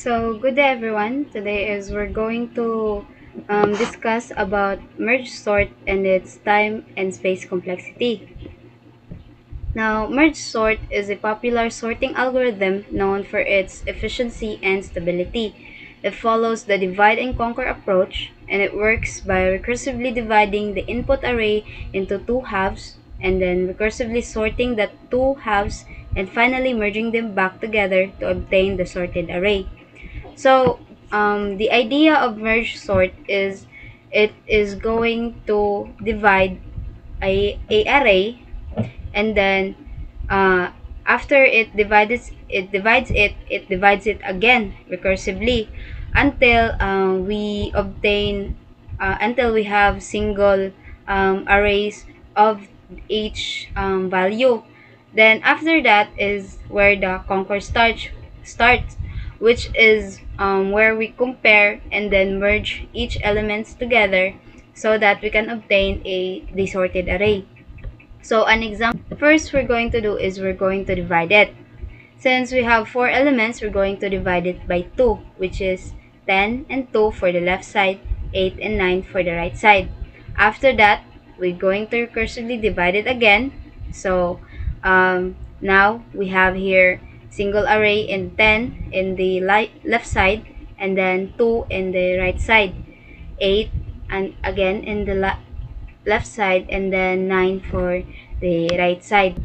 So good day everyone. Today is we're going to discuss about merge sort and its time and space complexity. Now, merge sort is a popular sorting algorithm known for its efficiency and stability. It follows the divide and conquer approach, and it works by recursively dividing the input array into two halves and then recursively sorting the two halves and finally merging them back together to obtain the sorted array. So the idea of merge sort is it is going to divide a array, and then uh, after it divides it again recursively until until we have single arrays of each value. Then after that is where the conquer starts, which is where we compare and then merge each elements together so that we can obtain a desorted array. So an example first we're going to do is we're going to divide it. Since we have four elements, we're going to divide it by 2, which is 10 and 2 for the left side, 8 and 9 for the right side. After that, we're going to recursively divide it again. So now we have here single array in 10 in the left side and then 2 in the right side, 8 and again in the left side, and then 9 for the right side.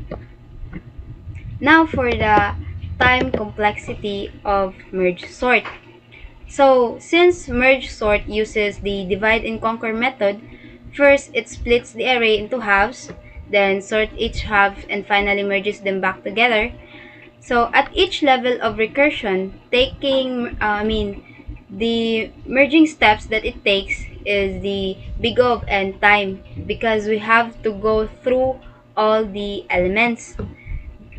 Now for the time complexity of merge sort. So since merge sort uses the divide and conquer method, first it splits the array into halves, then sort each half and finally merges them back together. So at each level of recursion, the merging steps that it takes is the big O of n time, because we have to go through all the elements.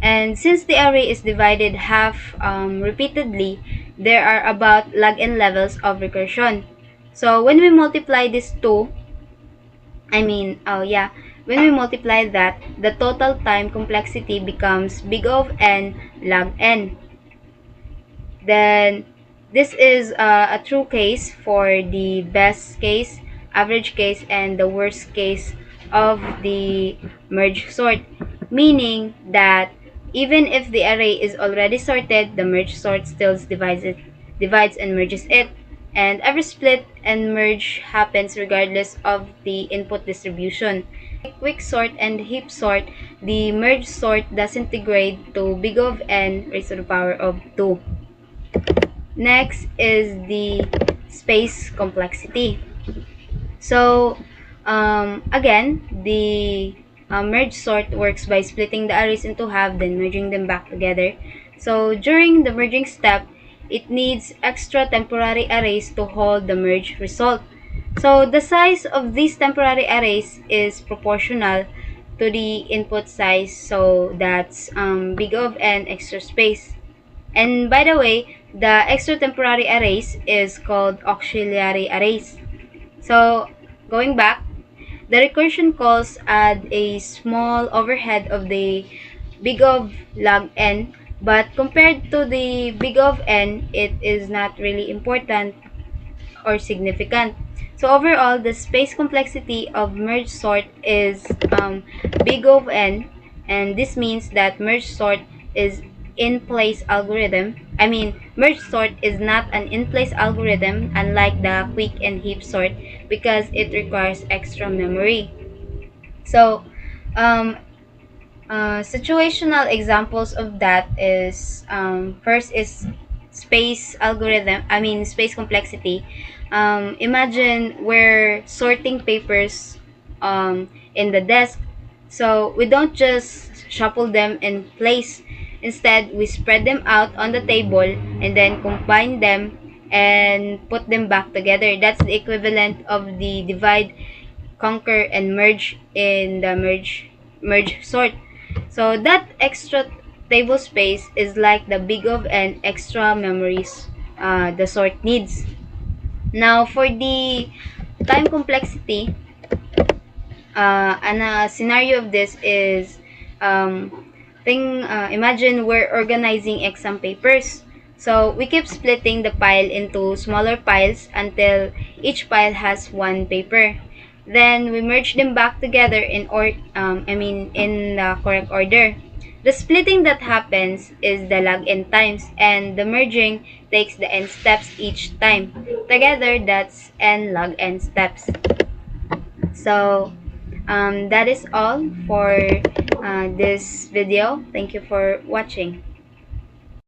And since the array is divided half repeatedly, there are about log n levels of recursion. So when we multiply these two, when we multiply that, the total time complexity becomes big O of n log n. Then this is a true case for the best case, average case, and the worst case of the merge sort, meaning that even if the array is already sorted, the merge sort still divides and merges it, and every split and merge happens regardless of the input distribution. Like quick sort and heap sort, the merge sort doesn't degrade to big O of n raised to the power of 2. Next is the space complexity. So again, the merge sort works by splitting the arrays into half, then merging them back together. So during the merging step, it needs extra temporary arrays to hold the merge result. So the size of these temporary arrays is proportional to the input size, so that's big O of n extra space. And by the way, the extra temporary arrays is called auxiliary arrays. So going back, the recursion calls add a small overhead of the big O of log n, but compared to the big O of n, it is not really important or significant. So overall, the space complexity of merge sort is big O of n, and this means that merge sort is in-place algorithm. Merge sort is not an in-place algorithm, unlike the quick and heap sort, because it requires extra memory. So situational examples of that is first is space complexity. Imagine we're sorting papers in the desk, so we don't just shuffle them in place. Instead, we spread them out on the table and then combine them and put them back together. That's the equivalent of the divide, conquer, and merge in the merge sort. So that extra table space is like the big O of n extra memories the sort needs. Now for the time complexity, a scenario of this is imagine we're organizing exam papers. So we keep splitting the pile into smaller piles until each pile has one paper. Then we merge them back together in the correct order. The splitting that happens is the log n times, and the merging takes the n steps each time. Together, that's n log n steps. So that is all for this video. Thank you for watching.